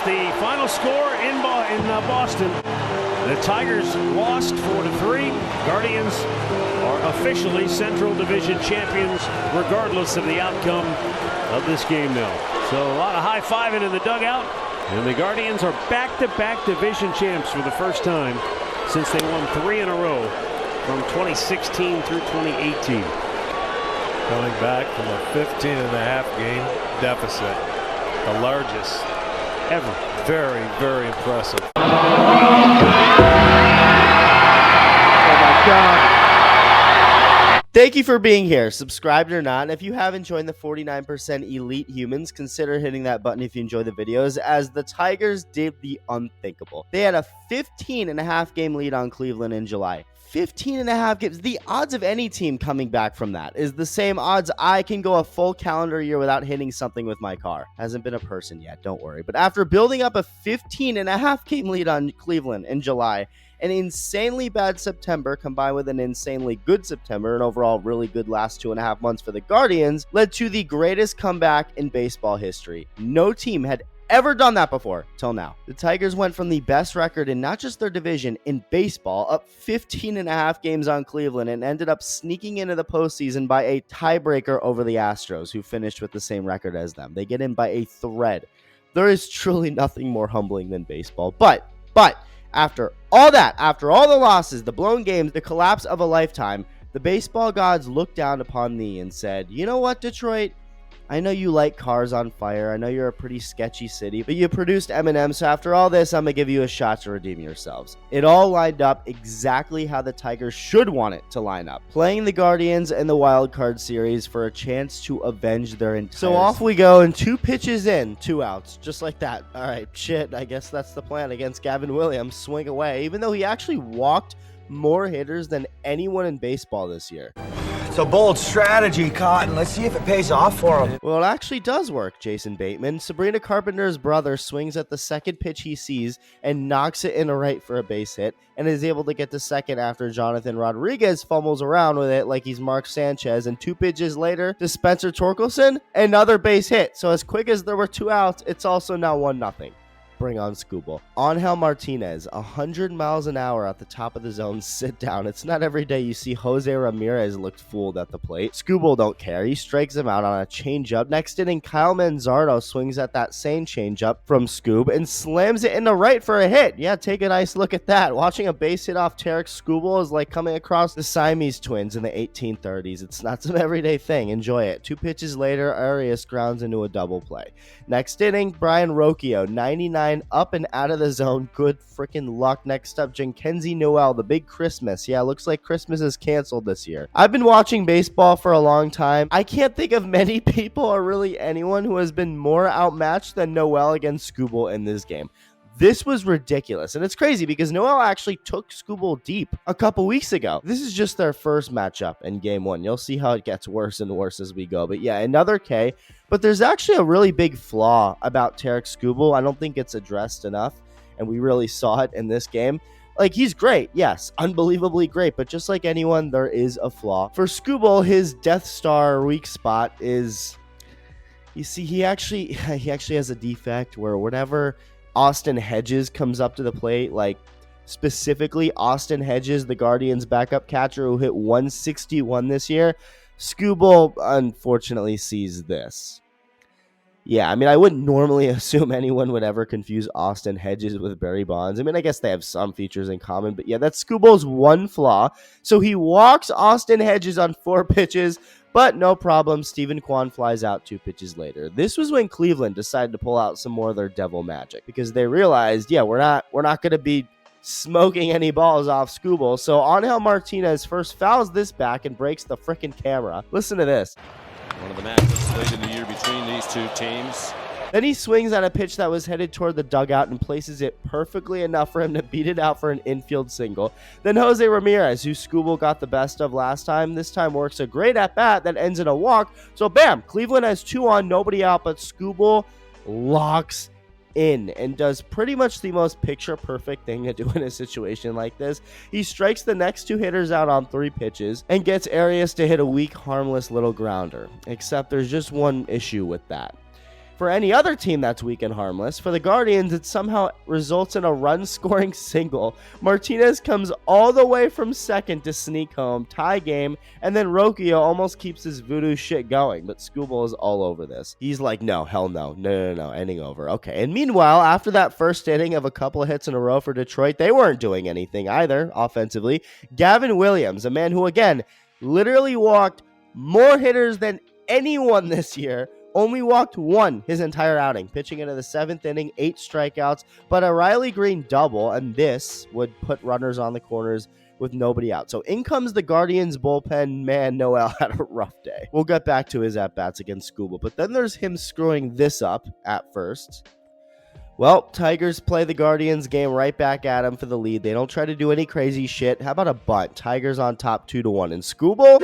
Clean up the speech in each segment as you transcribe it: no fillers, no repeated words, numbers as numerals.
the final score in Boston. The Tigers lost 4-3. Guardians are officially Central Division champions, regardless of the outcome of this game now. So a lot of high-fiving in the dugout. And the Guardians are back-to-back division champs for the first time since they won 3 in a row from 2016 through 2018. Coming back from a 15.5 game deficit, the largest ever. Very, very impressive. Oh my God. Thank you for being here, subscribed or not. And if you haven't joined the 49% elite humans, consider hitting that button if you enjoy the videos, as the Tigers did the unthinkable. They had a 15.5 game lead on Cleveland in July. 15.5 games. The odds of any team coming back from that is the same odds I can go a full calendar year without hitting something with my car. Hasn't been a person yet, don't worry. But after building up a 15.5 game lead on Cleveland in July, an insanely bad September combined with an insanely good September and overall really good last 2.5 months for the Guardians led to the greatest comeback in baseball history. No team had ever done that before till now. The Tigers went from the best record in not just their division in baseball, up 15.5 games on Cleveland, and ended up sneaking into the postseason by a tiebreaker over the Astros, who finished with the same record as them. They get in by a thread. There is truly nothing more humbling than baseball. But after all that, after all the losses, the blown games, the collapse of a lifetime, the baseball gods looked down upon thee and said, you know what, Detroit? I know you like cars on fire. I know you're a pretty sketchy city, but you produced M&M, so after all this, I'm going to give you a shot to redeem yourselves. It all lined up exactly how the Tigers should want it to line up. Playing the Guardians in the Wild Card Series for a chance to avenge their entire... So off we go, and 2 pitches in, 2 outs, just like that. All right, shit, I guess that's the plan against Gavin Williams. Swing away, even though he actually walked more hitters than anyone in baseball this year. It's a bold strategy, Cotton. Let's see if it pays off for him. Well, it actually does work, Jason Bateman. Sabrina Carpenter's brother swings at the second pitch he sees and knocks it into right for a base hit, and is able to get to second after Jonathan Rodriguez fumbles around with it like he's Mark Sanchez, and 2 pitches later to Spencer Torkelson, another base hit. So as quick as there were 2 outs, it's also now 1-0. Bring on Skubal. Angel Martinez, 100 miles an hour at the top of the zone, sit down. It's not every day you see Jose Ramirez looked fooled at the plate. Skubal don't care. He strikes him out on a changeup. Next inning, Kyle Manzardo swings at that same changeup from Scoob and slams it into right for a hit. Yeah, take a nice look at that. Watching a base hit off Tarek Skubal is like coming across the Siamese twins in the 1830s. It's not some everyday thing. Enjoy it. 2 pitches later, Arias grounds into a double play. Next inning, Brian Rocchio, 99 up and out of the zone. Good freaking luck. Next up, Jenkenzie Noel, the big Christmas. Yeah, looks like Christmas is canceled this year. I've been watching baseball for a long time. I can't think of many people or really anyone who has been more outmatched than Noel against Skubal in this game. This was ridiculous, and it's crazy because Noel actually took Skubal deep a couple weeks ago. This is just their first matchup in game 1. You'll see how it gets worse and worse as we go. But yeah, another K. But there's actually a really big flaw about Tarek Skubal. I don't think it's addressed enough, and we really saw it in this game. Like, he's great, yes, unbelievably great, but just like anyone, there is a flaw. For Skubal, his Death Star weak spot is, you see, he actually has a defect where whenever Austin Hedges comes up to the plate, like specifically Austin Hedges, the Guardians backup catcher who hit 161 this year, Skubal unfortunately sees this. Yeah, I mean, I wouldn't normally assume anyone would ever confuse Austin Hedges with Barry Bonds. I mean, I guess they have some features in common, but yeah, that's Skubal's one flaw. So he walks Austin Hedges on 4 pitches, but no problem. Stephen Kwan flies out 2 pitches later. This was when Cleveland decided to pull out some more of their devil magic because they realized, yeah, we're not going to be smoking any balls off Skubal. So Angel Martinez first fouls this back and breaks the frickin' camera. Listen to this. One of the matches late in the year between these two teams. Then he swings at a pitch that was headed toward the dugout and places it perfectly enough for him to beat it out for an infield single. Then Jose Ramirez, who Skubal got the best of last time, this time works a great at-bat that ends in a walk. So bam, Cleveland has 2 on, nobody out, but Skubal locks in and does pretty much the most picture-perfect thing to do in a situation like this. He strikes the next 2 hitters out on 3 pitches and gets Arias to hit a weak, harmless little grounder. Except there's just one issue with that. For any other team that's weak and harmless, for the Guardians, it somehow results in a run-scoring single. Martinez comes all the way from second to sneak home, tie game, and then Rocchio almost keeps his voodoo shit going, but Skubal is all over this. He's like, no, hell no, inning over. Okay, and meanwhile, after that first inning of a couple of hits in a row for Detroit, they weren't doing anything either offensively. Gavin Williams, a man who, again, literally walked more hitters than anyone this year, only walked one his entire outing, pitching into the 7th inning, 8 strikeouts, but a Riley Green double, and this would put runners on the corners with nobody out. So in comes the Guardians bullpen. Man, Noel had a rough day. We'll get back to his at-bats against Skubal, but then there's him screwing this up at first. Well, Tigers play the Guardians game right back at him for the lead. They don't try to do any crazy shit. How about a bunt? Tigers on top 2-1, and Skubal...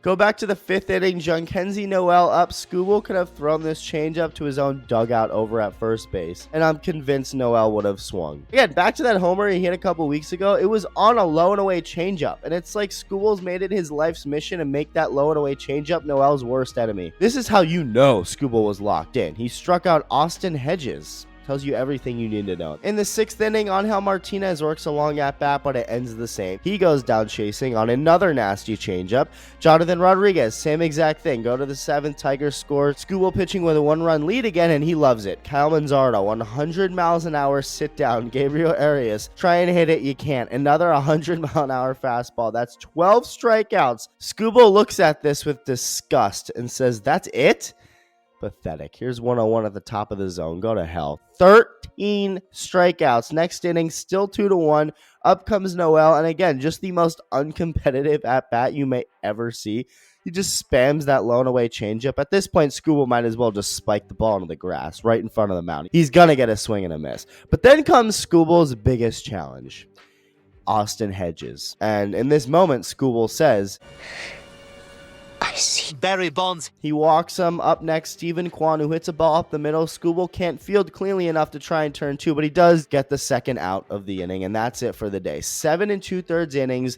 Go back to the 5th inning. Jhonkensy Noel up. Skubal could have thrown this changeup to his own dugout over at first base, and I'm convinced Noel would have swung. Again, back to that homer he hit a couple weeks ago. It was on a low and away changeup, and it's like Skubal's made it his life's mission to make that low and away changeup Noel's worst enemy. This is how you know Skubal was locked in. He struck out Austin Hedges. Tells you everything you need to know. In the 6th inning, Angel Martinez works a long at-bat, but it ends the same. He goes down chasing on another nasty changeup. Jonathan Rodriguez, same exact thing. Go to the 7th, Tigers score. Skubal pitching with a 1-run lead again, and he loves it. Kyle Manzardo, 100 miles an hour, sit down. Gabriel Arias, try and hit it, you can't. Another 100 mile an hour fastball. That's 12 strikeouts. Skubal looks at this with disgust and says, that's it? Pathetic. Here's 101 at the top of the zone. Go to hell. 13 strikeouts. Next inning, still 2-1. Up comes Noel, and again, just the most uncompetitive at-bat you may ever see. He just spams that low and away changeup. At this point, Skubal might as well just spike the ball into the grass right in front of the mound. He's going to get a swing and a miss. But then comes Skubal's biggest challenge, Austin Hedges. And in this moment, Skubal says... I see Barry Bonds. He walks him. Up next, Stephen Kwan, who hits a ball up the middle. Skubal can't field cleanly enough to try and turn 2, but he does get the second out of the inning, and that's it for the day. 7 2/3 innings,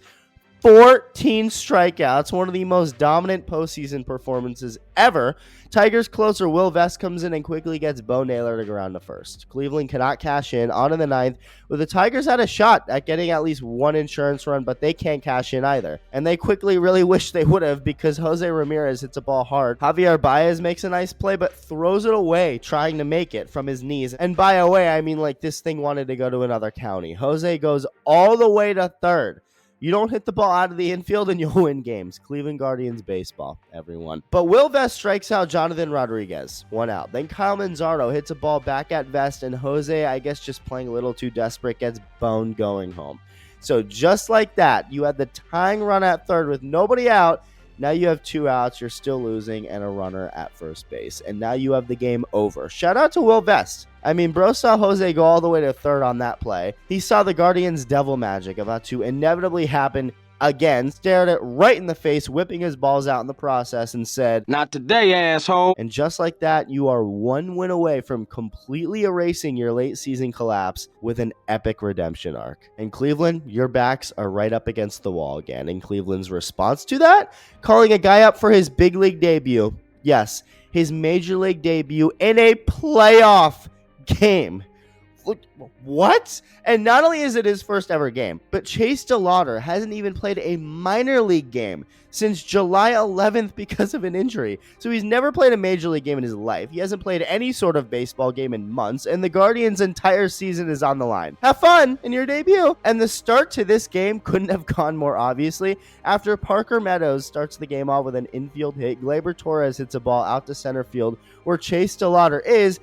14 strikeouts, one of the most dominant postseason performances ever. Tigers closer Will Vest comes in and quickly gets Bo Naylor to ground to first. Cleveland cannot cash in. On in the 9th, where the Tigers had a shot at getting at least one insurance run, but they can't cash in either. And they quickly really wish they would have, because Jose Ramirez hits a ball hard. Javier Baez makes a nice play, but throws it away trying to make it from his knees. And by away, I mean like this thing wanted to go to another county. Jose goes all the way to third. You don't hit the ball out of the infield and you'll win games. Cleveland Guardians baseball, everyone. But Will Vest strikes out Jonathan Rodriguez. 1 out. Then Kyle Manzardo hits a ball back at Vest, and Jose, I guess just playing a little too desperate, gets boned going home. So just like that, you had the tying run at third with nobody out. Now you have 2 outs, you're still losing, and a runner at first base. And now you have the game over. Shout out to Will Vest. I mean, bro saw Jose go all the way to third on that play. He saw the Guardians' devil magic about to inevitably happen again, stared it right in the face, whipping his balls out in the process, and said, Not today, asshole. and just like that, you are 1 win away from completely erasing your late season collapse with an epic redemption arc. And Cleveland, your backs are right up against the wall again. And Cleveland's response to that? Calling a guy up for his big league debut. Yes, his major league debut in a playoff game. What? And not only is it his first ever game, but Chase DeLauder hasn't even played a minor league game since July 11th because of an injury. So he's never played a major league game in his life. He hasn't played any sort of baseball game in months, and the Guardians' entire season is on the line. Have fun in your debut. And the start to this game couldn't have gone more obviously. After Parker Meadows starts the game off with an infield hit, Gleyber Torres hits a ball out to center field where Chase DeLauder is,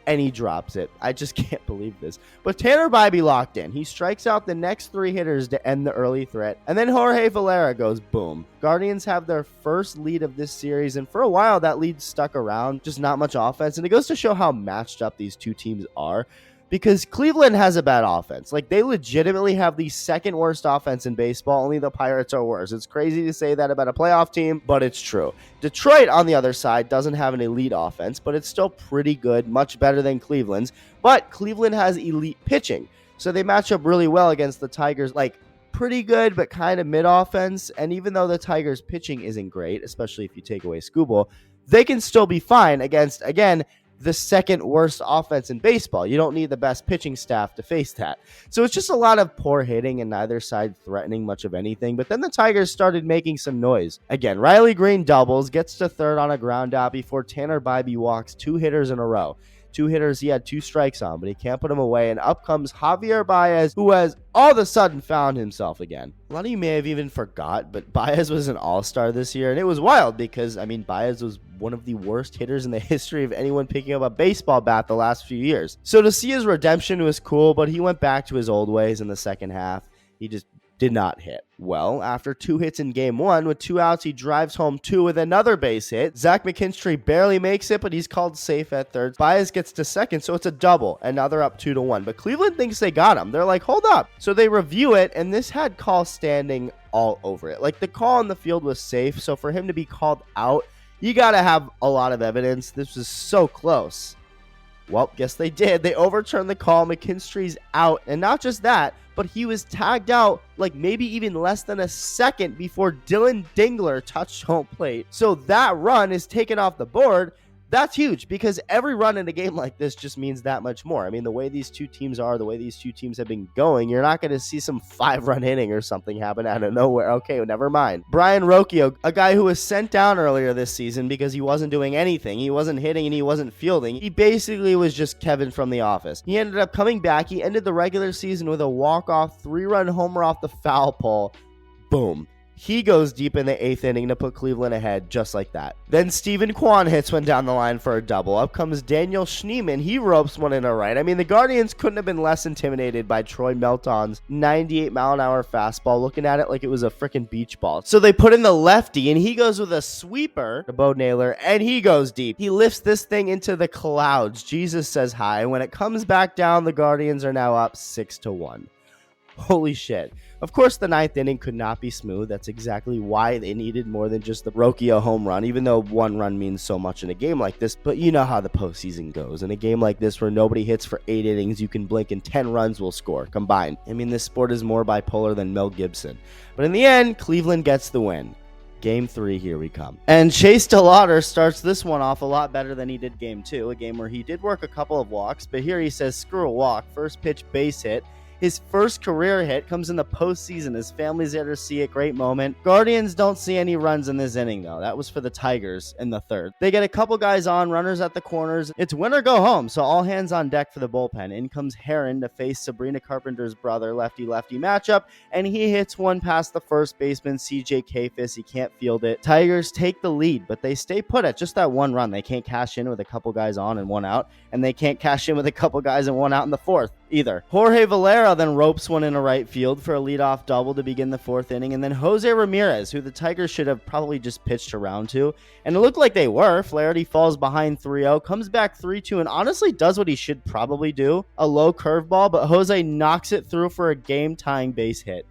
and he drops it. I just can't believe this. But Tanner Bybee locked in. He strikes out the next 3 hitters to end the early threat. And then Jorge Valera goes boom. Guardians have their first lead of this series, and for a while that lead stuck around. Just not much offense. And it goes to show how matched up these two teams are. Because Cleveland has a bad offense. Like, they legitimately have the second worst offense in baseball. Only the Pirates are worse. It's crazy to say that about a playoff team, but it's true. Detroit, on the other side, doesn't have an elite offense, but it's still pretty good, much better than Cleveland's. But Cleveland has elite pitching, so they match up really well against the Tigers, like, pretty good, but kind of mid-offense. And even though the Tigers' pitching isn't great, especially if you take away Skubal, they can still be fine against, again, the second worst offense in baseball. You don't need the best pitching staff to face that. So it's just a lot of poor hitting and neither side threatening much of anything. But then the Tigers started making some noise. Again, Riley Green doubles, gets to third on a ground out before Tanner Bybee walks 2 hitters in a row. 2 hitters he had 2 strikes on, but he can't put them away. And up comes Javier Baez, who has all of a sudden found himself again. A lot of you may have even forgot, but Baez was an all-star this year. And it was wild because, Baez was one of the worst hitters in the history of anyone picking up a baseball bat the last few years. So to see his redemption was cool, but he went back to his old ways in the second half. He just did not hit. Well, after 2 hits in game 1, with 2 outs, he drives home 2 with another base hit. Zach McKinstry barely makes it, but he's called safe at third. Baez gets to second, so it's a double, and now they're up 2-1. But Cleveland thinks they got him. They're like, hold up. So they review it, and this had call standing all over it. Like, the call on the field was safe, so for him to be called out, you got to have a lot of evidence. This was so close. Well, guess they did. They overturned the call. McKinstry's out. And not just that, but he was tagged out like maybe even less than a second before Dylan Dingler touched home plate. So that run is taken off the board. That's huge because every run in a game like this just means that much more. The way these two teams are, the way these two teams have been going, you're not going to see some 5-run inning or something happen out of nowhere. Okay, well, never mind. Brian Rocchio, a guy who was sent down earlier this season because he wasn't doing anything. He wasn't hitting and he wasn't fielding. He basically was just Kevin from The Office. He ended up coming back. He ended the regular season with a walk-off 3-run homer off the foul pole. Boom. He goes deep in the 8th inning to put Cleveland ahead just like that. Then Steven Kwan hits one down the line for a double. Up comes Daniel Schneemann. He ropes one in a right. The Guardians couldn't have been less intimidated by Troy Melton's 98-mile-an-hour fastball, looking at it like it was a freaking beach ball. So they put in the lefty, and he goes with a sweeper to Bo Naylor, and he goes deep. He lifts this thing into the clouds. Jesus says hi. When it comes back down, the Guardians are now up 6-1. Holy shit. Of course, the 9th inning could not be smooth. That's exactly why they needed more than just the Rocchio home run, even though 1 run means so much in a game like this. But you know how the postseason goes. In a game like this where nobody hits for 8 innings, you can blink and 10 runs will score combined. This sport is more bipolar than Mel Gibson. But in the end, Cleveland gets the win. Game 3, here we come. And Chase DeLauder starts this one off a lot better than he did game 2, a game where he did work a couple of walks, but here he says, screw a walk, first pitch base hit. His first career hit comes in the postseason. His family's there to see it. Great moment. Guardians don't see any runs in this inning, though. That was for the Tigers in the 3rd. They get a couple guys on, runners at the corners. It's win or go home, so all hands on deck for the bullpen. In comes Heron to face Sabrina Carpenter's brother, lefty-lefty matchup, and he hits one past the first baseman, CJ Kafis. He can't field it. Tigers take the lead, but they stay put at just that 1 run. They can't cash in with a couple guys on and 1 out, and they can't cash in with a couple guys and 1 out in the 4th either. Jorge Valera then ropes one in a right field for a leadoff double to begin the 4th inning, and then Jose Ramirez, who the Tigers should have probably just pitched around to, and it looked like they were. Flaherty falls behind 3-0, comes back 3-2, and honestly does what he should probably do, a low curveball, but Jose knocks it through for a game-tying base hit.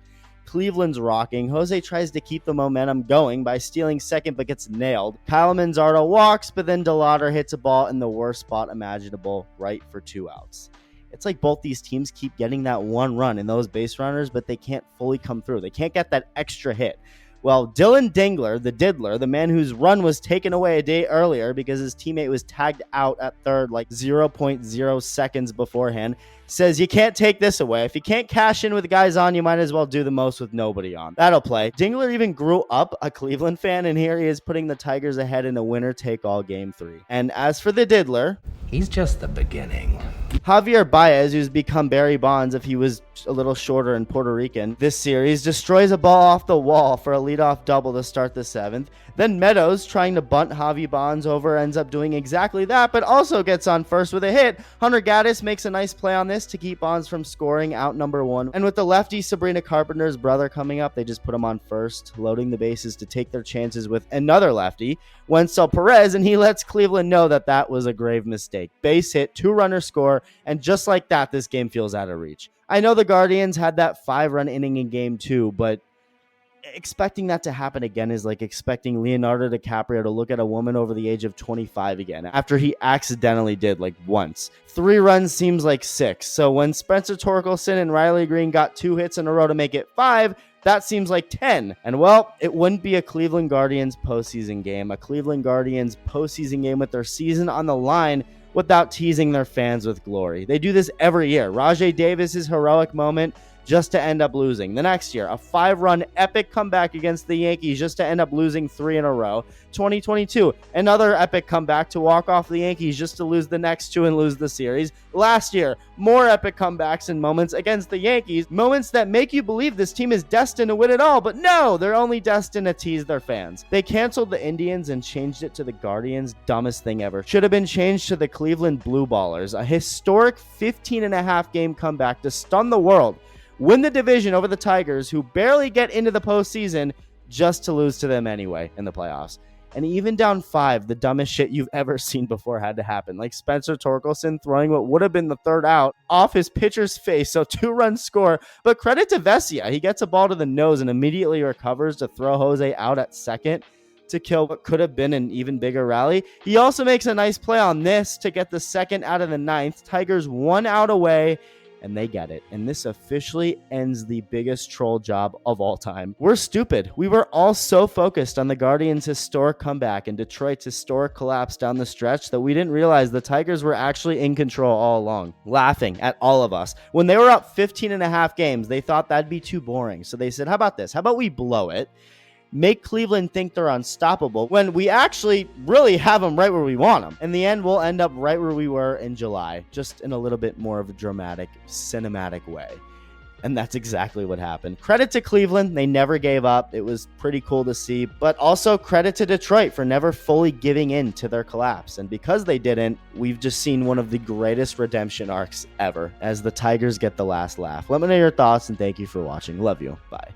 Cleveland's rocking. Jose tries to keep the momentum going by stealing second but gets nailed. Kyle Manzardo walks, but then DeLauder hits a ball in the worst spot imaginable, right for 2 outs. It's like both these teams keep getting that 1 run in those base runners, but they can't fully come through. They can't get that extra hit. Well, Dylan Dingler, the diddler, the man whose run was taken away a day earlier because his teammate was tagged out at third like 0.0 seconds beforehand, says you can't take this away. If you can't cash in with guys on, you might as well do the most with nobody on. That'll play. Dingler even grew up a Cleveland fan, and here he is putting the Tigers ahead in a winner-take-all Game 3. And as for the diddler, he's just the beginning. Javier Baez, who's become Barry Bonds if he was a little shorter and Puerto Rican this series, destroys a ball off the wall for a leadoff double to start the 7th. Then Meadows, trying to bunt Javi Bonds over, ends up doing exactly that, but also gets on first with a hit. Hunter Gaddis makes a nice play on this to keep Bonds from scoring out number 1. And with the lefty Sabrina Carpenter's brother coming up, they just put him on first, loading the bases to take their chances with another lefty, Wencel Perez, and he lets Cleveland know that that was a grave mistake. Base hit, 2-runner score, and just like that, this game feels out of reach. I know the Guardians had that 5-run inning in Game 2, but expecting that to happen again is like expecting Leonardo DiCaprio to look at a woman over the age of 25 again after he accidentally did like once. 3 runs seems like 6. So when Spencer Torkelson and Riley Green got 2 hits in a row to make it 5, That seems like 10. And well, it wouldn't be a Cleveland Guardians postseason game, with their season on the line, without teasing their fans with glory. They do this every year. Rajai Davis's heroic moment just to end up losing. The next year, a 5-run epic comeback against the Yankees just to end up losing 3 in a row. 2022, another epic comeback to walk off the Yankees just to lose the next 2 and lose the series. Last year, more epic comebacks and moments against the Yankees, moments that make you believe this team is destined to win it all, but no, they're only destined to tease their fans. They canceled the Indians and changed it to the Guardians. Dumbest thing ever. Should have been changed to the Cleveland Blue Ballers. A historic 15.5 game comeback to stun the world, win the division over the Tigers, who barely get into the postseason, just to lose to them anyway in the playoffs. And even down 5, the dumbest shit you've ever seen before had to happen. Like Spencer Torkelson throwing what would have been the 3rd out off his pitcher's face, so 2-run score. But credit to Vesia. He gets a ball to the nose and immediately recovers to throw Jose out at second to kill what could have been an even bigger rally. He also makes a nice play on this to get the 2nd out of the 9th. Tigers 1 out away, and they get it. And this officially ends the biggest troll job of all time. We're stupid. We were all so focused on the Guardians' historic comeback and Detroit's historic collapse down the stretch that we didn't realize the Tigers were actually in control all along, laughing at all of us. When they were up 15.5 games, they thought that'd be too boring. So they said, how about this? How about we blow it? Make Cleveland think they're unstoppable when we actually really have them right where we want them. In the end, we'll end up right where we were in July, just in a little bit more of a dramatic, cinematic way. And that's exactly what happened. Credit to Cleveland. They never gave up. It was pretty cool to see. But also credit to Detroit for never fully giving in to their collapse. And because they didn't, we've just seen one of the greatest redemption arcs ever as the Tigers get the last laugh. Let me know your thoughts, and thank you for watching. Love you. Bye.